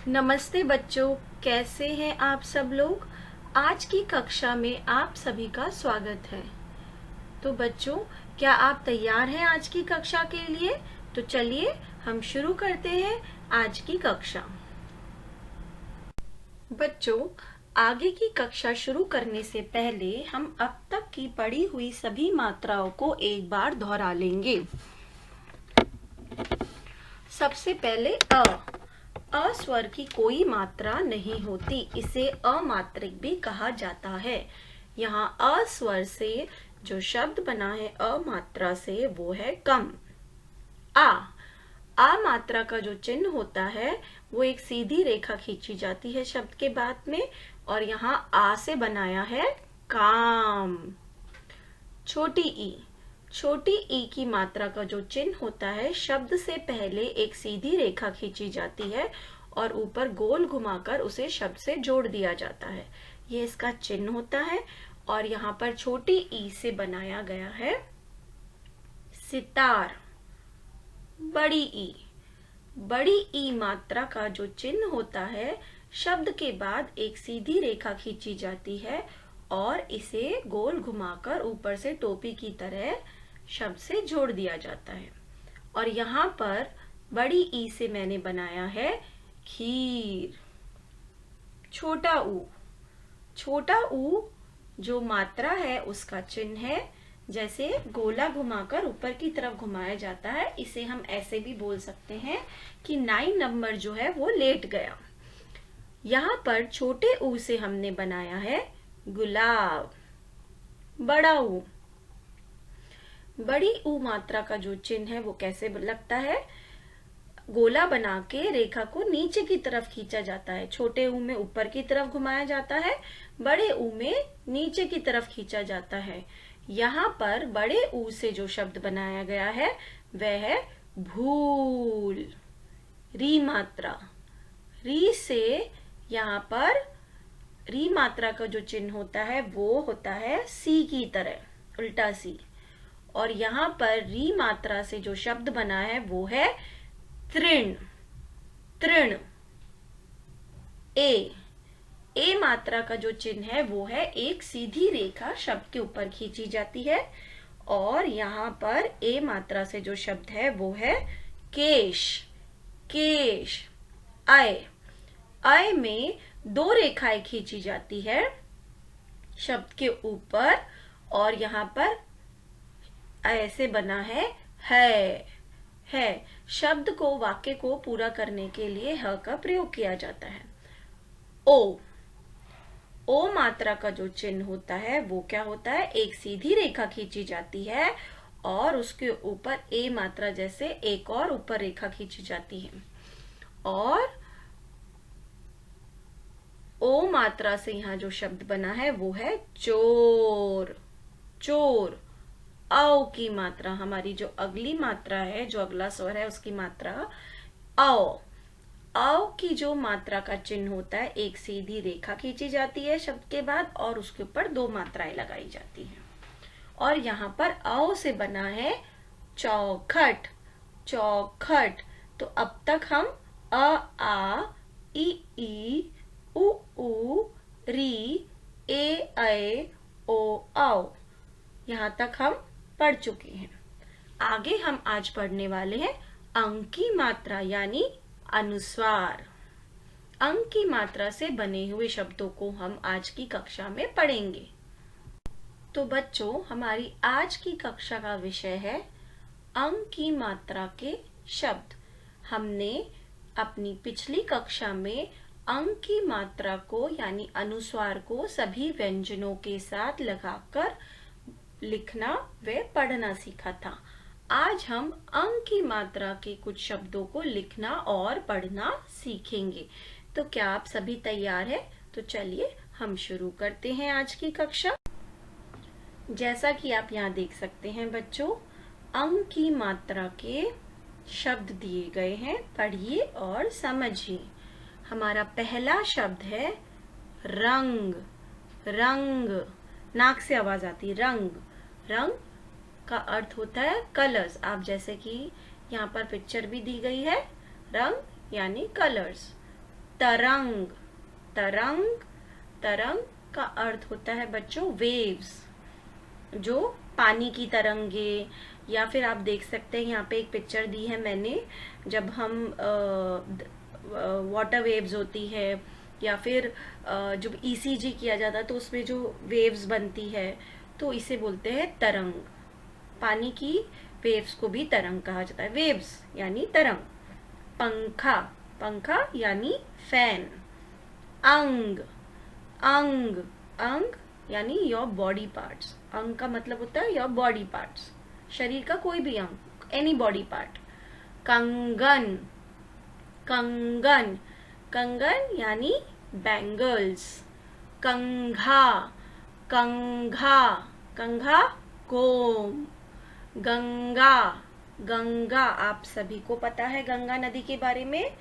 नमस्ते बच्चों, कैसे हैं आप सब लोग। आज की कक्षा में आप सभी का स्वागत है। तो बच्चों, क्या आप तैयार हैं आज की कक्षा के लिए? तो चलिए हम शुरू करते हैं आज की कक्षा। बच्चों, आगे की कक्षा शुरू करने से पहले हम अब तक की पढ़ी हुई सभी मात्राओं को एक बार दोहरा लेंगे। सबसे पहले अ स्वर की कोई मात्रा नहीं होती, इसे अमात्रिक भी कहा जाता है। यहाँ अ स्वर से जो शब्द बना है अमात्रा से, वो है कम। आ मात्रा का जो चिन्ह होता है वो एक सीधी रेखा खींची जाती है शब्द के बाद में, और यहाँ आ से बनाया है काम। छोटी ई की मात्रा का जो चिन्ह होता है, शब्द से पहले एक सीधी रेखा खींची जाती है और ऊपर गोल घुमाकर उसे शब्द से जोड़ दिया जाता है। ये इसका चिन्ह होता है। और यहाँ पर छोटी ई से बनाया गया है सितार। बड़ी ई मात्रा का जो चिन्ह होता है, शब्द के बाद एक सीधी रेखा खींची जाती है और इसे गोल घुमाकर ऊपर से टोपी की तरह शब्द से जोड़ दिया जाता है। और यहाँ पर बड़ी ई से मैंने बनाया है खीर। छोटा ऊ जो मात्रा है उसका चिन्ह है, जैसे गोला घुमाकर ऊपर की तरफ घुमाया जाता है, इसे हम ऐसे भी बोल सकते हैं कि 9 नंबर जो है वो लेट गया। यहाँ पर छोटे ऊ से हमने बनाया है गुलाब। बड़ी ऊ मात्रा का जो चिन्ह है वो कैसे लगता है? गोला बना के रेखा को नीचे की तरफ खींचा जाता है। छोटे ऊ में ऊपर की तरफ घुमाया जाता है, बड़े ऊ में नी की तरफ खींचा जाता है। यहाँ पर बड़े ऊ से जो शब्द बनाया गया है वह है भूल। री मात्रा, री से यहाँ पर री मात्रा का जो चिन्ह होता है वो होता है सी की तरह, उल्टा सी। और यहाँ पर री मात्रा से जो शब्द बना है वो है तृण। ए मात्रा का जो चिन्ह है वो है एक सीधी रेखा शब्द के ऊपर खींची जाती है। और यहाँ पर ए मात्रा से जो शब्द है वो है केश। अय में 2 रेखाएं खींची जाती है शब्द के ऊपर, और यहाँ पर ऐसे बना है। शब्द को, वाक्य को पूरा करने के लिए ह का प्रयोग किया जाता है। ओ मात्रा का जो चिन्ह होता है वो क्या होता है? एक सीधी रेखा खींची जाती है और उसके ऊपर ए मात्रा जैसे एक और ऊपर रेखा खींची जाती है। और ओ मात्रा से यहाँ जो शब्द बना है वो है चोर। औ की मात्रा, हमारी जो अगली मात्रा है, जो अगला स्वर है उसकी मात्रा औ की जो मात्रा का चिन्ह होता है, एक सीधी रेखा खींची जाती है शब्द के बाद और उसके ऊपर 2 मात्राएं लगाई जाती हैं। और यहाँ पर औ से बना है चौखट। तो अब तक हम आ ई उ री ए ओ औ यहाँ तक हम पढ़ चुके हैं। आगे हम आज पढ़ने वाले हैं अंक की मात्रा यानी अनुस्वार। अंक की मात्रा से बने हुए शब्दों को हम आज की कक्षा में पढ़ेंगे। तो बच्चों, हमारी आज की कक्षा का विषय है अंक की मात्रा के शब्द। हमने अपनी पिछली कक्षा में अंक की मात्रा को यानी अनुस्वार को सभी व्यंजनों के साथ लगाकर लिखना व पढ़ना सीखा था। आज हम अंक की मात्रा के कुछ शब्दों को लिखना और पढ़ना सीखेंगे। तो क्या आप सभी तैयार हैं? तो चलिए हम शुरू करते हैं आज की कक्षा। जैसा कि आप यहाँ देख सकते हैं बच्चों, अंक की मात्रा के शब्द दिए गए हैं, पढ़िए और समझिए। हमारा पहला शब्द है रंग। नाक से आवाज आती है रंग का अर्थ होता है कलर्स। आप जैसे कि यहाँ पर पिक्चर भी दी गई है, रंग यानी कलर्स। तरंग। तरंग, तरंग का अर्थ होता है बच्चों वेव्स, जो पानी की तरंगे, या फिर आप देख सकते हैं यहाँ पे एक पिक्चर दी है मैंने, जब हम वाटर वेव्स होती है, या फिर जब ईसीजी किया जाता है तो उसमें जो वेव्स बनती है, तो इसे बोलते हैं तरंग। पानी की वेव्स को भी तरंग कहा जाता है। वेव्स यानी तरंग। पंखा, पंखा यानी फैन। अंग, अंग, अंग यानी योर बॉडी पार्ट्स। अंग का मतलब होता है योर बॉडी पार्ट्स, शरीर का कोई भी अंग, एनी बॉडी पार्ट। कंगन, कंगन, कंगन यानी बैंगल्स। कंघा, कंघा, कंघा कोम। गंगा, गंगा आप सभी को पता है गंगा नदी के बारे में,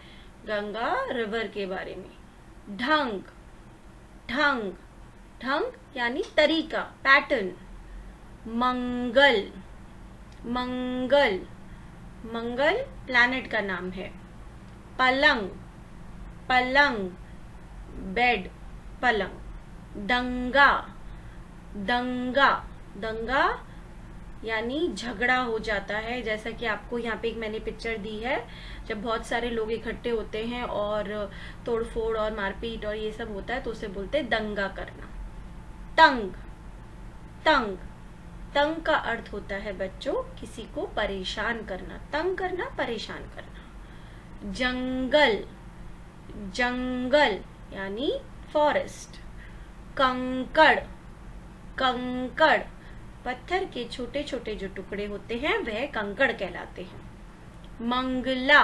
गंगा रिवर के बारे में। ढंग, ढंग, ढंग यानी तरीका, पैटर्न। मंगल, मंगल, मंगल प्लैनेट का नाम है। पलंग, पलंग बेड, पलंग। दंगा, दंगा, दंगा यानी झगड़ा हो जाता है, जैसा कि आपको यहाँ पे एक मैंने पिक्चर दी है, जब बहुत सारे लोग इकट्ठे होते हैं और तोड़फोड़ और मारपीट और ये सब होता है तो उसे बोलते हैं दंगा करना। तंग, तंग, तंग का अर्थ होता है बच्चों किसी को परेशान करना, तंग करना, परेशान करना। जंगल, जंगल यानी फॉरेस्ट। कंकड़, कंकड़ पत्थर के छोटे छोटे जो टुकड़े होते हैं वह कंकड़ कहलाते हैं। मंगला,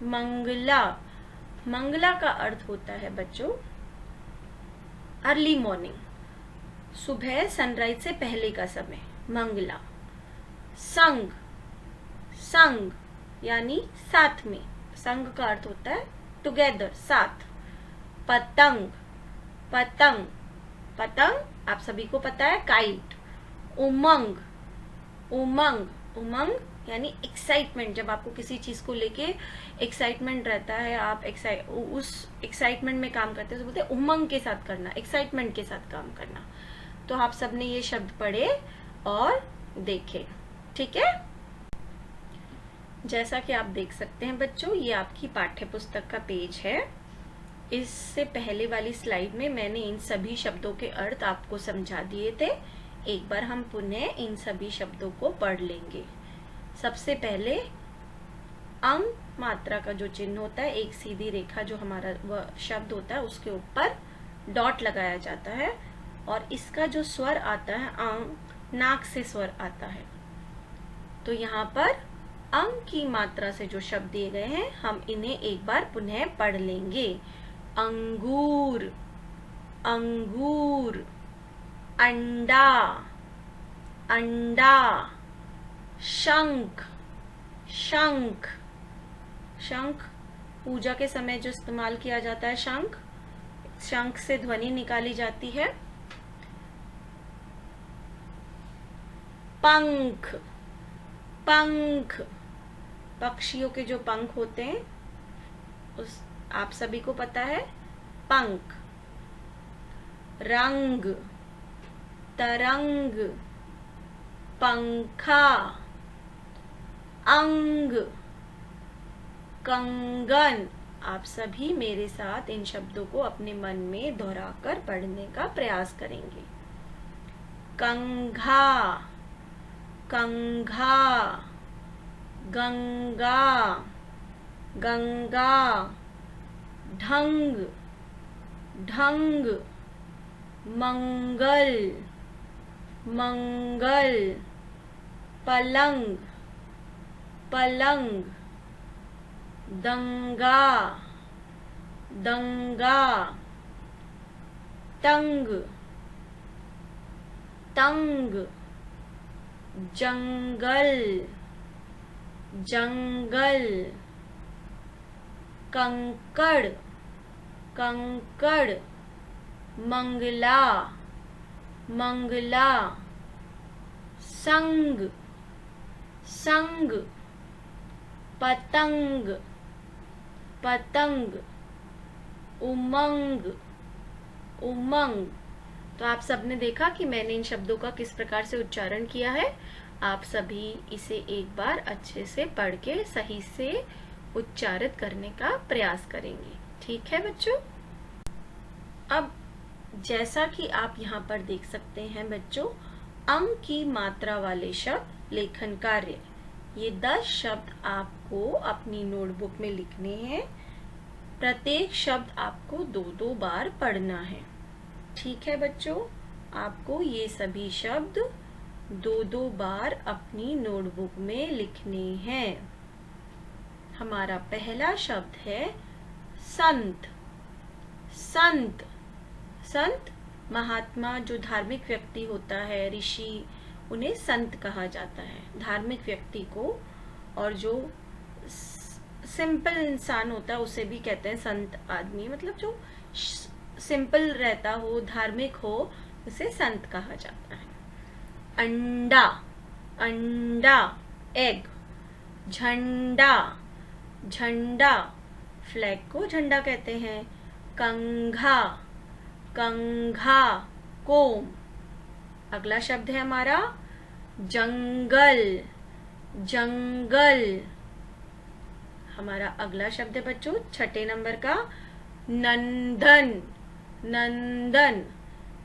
मंगला, मंगला का अर्थ होता है बच्चों अर्ली मॉर्निंग, सुबह सनराइज से पहले का समय, मंगला। संग, संग यानी साथ में, संग का अर्थ होता है टुगेदर, साथ। पतंग, पतंग, पतंग आप सभी को पता है काइट। उमंग, उमंग, उमंग यानी एक्साइटमेंट, जब आपको किसी चीज को लेके एक्साइटमेंट रहता है, आप उस एक्साइटमेंट में काम करते हैं तो बोलते हैं उमंग के साथ करना, एक्साइटमेंट के साथ काम करना। तो आप सबने ये शब्द पढ़े और देखे, ठीक है। जैसा कि आप देख सकते हैं बच्चों, ये आपकी पाठ्य पुस्तक का पेज है। इससे पहले वाली स्लाइड में मैंने इन सभी शब्दों के अर्थ आपको समझा दिए थे। एक बार हम पुनः इन सभी शब्दों को पढ़ लेंगे। सबसे पहले अंग मात्रा का जो चिन्ह होता है, एक सीधी रेखा जो हमारा वह शब्द होता है उसके ऊपर डॉट लगाया जाता है, और इसका जो स्वर आता है अंग, नाक से स्वर आता है। तो यहाँ पर अंग की मात्रा से जो शब्द दिए गए हैं हम इन्हें एक बार पुनः पढ़ लेंगे। अंगूर, अंगूर। अंडा, अंडा। शंख, शंख, शंख पूजा के समय जो इस्तेमाल किया जाता है, शंख, शंख से ध्वनि निकाली जाती है। पंख, पंख, पक्षियों के जो पंख होते हैं उस आप सभी को पता है, पंख। रंग, तरंग, पंखा। अंग, कंगन। आप सभी मेरे साथ इन शब्दों को अपने मन में दोहराकर पढ़ने का प्रयास करेंगे। कंघा, कंघा। गंगा, गंगा। ढंग, ढंग। मंगल, मंगल। पलंग, पलंग। दंगा, दंगा। तंग, तंग। जंगल, जंगल। कंकड़, कंकड़। मंगला, मंगला। संग, संग। पतंग, पतंग। उमंग, उमंग। तो आप सबने देखा कि मैंने इन शब्दों का किस प्रकार से उच्चारण किया है। आप सभी इसे एक बार अच्छे से पढ़ के सही से उच्चारित करने का प्रयास करेंगे। ठीक है बच्चों। अब जैसा कि आप यहाँ पर देख सकते हैं बच्चों, अंक की मात्रा वाले शब्द लेखन कार्य। ये 10 शब्द आपको अपनी नोटबुक में लिखने हैं। प्रत्येक शब्द आपको 2-2 बार पढ़ना है। ठीक है बच्चों, आपको ये सभी शब्द 2-2 बार अपनी नोटबुक में लिखने हैं। हमारा पहला शब्द है संत। संत, संत महात्मा, जो धार्मिक व्यक्ति होता है, ऋषि, उन्हें संत कहा जाता है। धार्मिक व्यक्ति को, और जो सिंपल इंसान होता है उसे भी कहते हैं संत आदमी। मतलब जो सिंपल रहता हो, धार्मिक हो, उसे संत कहा जाता है। अंडा, अंडा, एग। झंडा, झंडा, फ्लैग को झंडा कहते हैं। कंघा, कंघा, कोम। अगला शब्द है हमारा जंगल, जंगल। हमारा अगला शब्द है बच्चों 6 नंबर का नंदन, नंदन।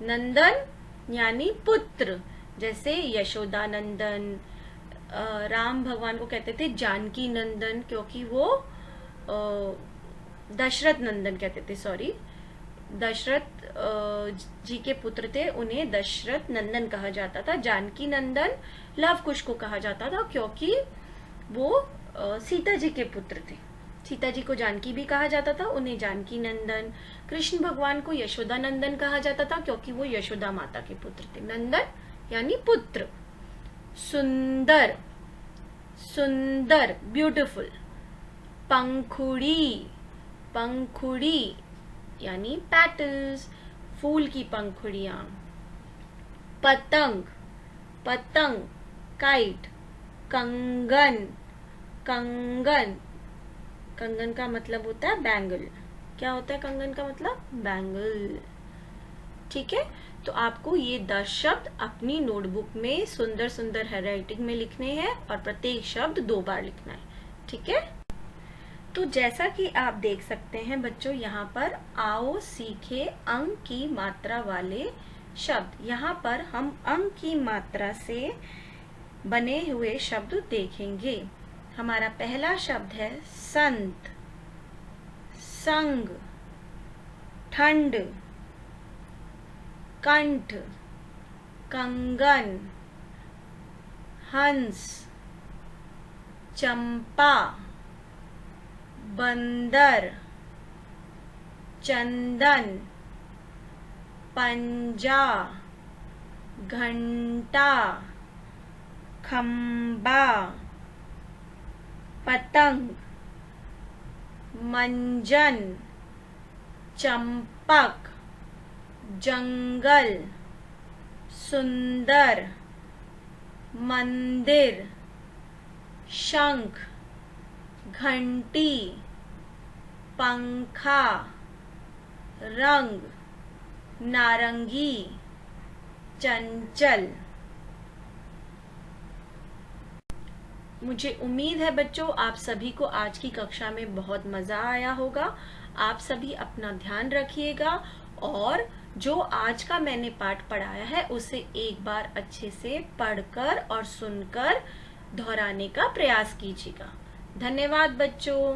नंदन यानी पुत्र। जैसे यशोदा नंदन, राम भगवान को कहते थे जानकी नंदन, क्योंकि वो दशरथ नंदन कहते थे, सॉरी, दशरथ जी के पुत्र थे, उन्हें दशरथ नंदन कहा जाता था। जानकी नंदन लव कुश को कहा जाता था, क्योंकि वो सीता जी के पुत्र थे। सीता जी को जानकी भी कहा जाता था, उन्हें जानकी नंदन। कृष्ण भगवान को यशोदा नंदन कहा जाता था, क्योंकि वो यशोदा माता के पुत्र थे। नंदन यानी पुत्र। सुंदर, सुंदर, ब्यूटीफुल। पंखुड़ी, पंखुड़ी यानी पेटल्स, फूल की पंखुड़ियां। पतंग, पतंग, काइट। कंगन, कंगन, कंगन का मतलब होता है बैंगल। क्या होता है कंगन का मतलब? बैंगल। ठीक है, तो आपको ये 10 शब्द अपनी नोटबुक में सुंदर सुंदर हैंडराइटिंग में लिखने हैं और प्रत्येक शब्द 2 बार लिखना है। ठीक है, तो जैसा कि आप देख सकते हैं बच्चों, यहाँ पर आओ सीखे अंक की मात्रा वाले शब्द। यहाँ पर हम अंक की मात्रा से बने हुए शब्द देखेंगे। हमारा पहला शब्द है संत, संग, ठंड, कंठ, कंगन, हंस, चंपा, बंदर, चंदन, पंजा, घंटा, खंबा, पतंग, मंजन, चंपक, जंगल, सुंदर, मंदिर, शंख, घंटी, पंखा, रंग, नारंगी, चंचल। मुझे उम्मीद है बच्चों आप सभी को आज की कक्षा में बहुत मजा आया होगा। आप सभी अपना ध्यान रखिएगा और जो आज का मैंने पाठ पढ़ाया है उसे एक बार अच्छे से पढ़कर और सुनकर दोहराने का प्रयास कीजिएगा। धन्यवाद बच्चों।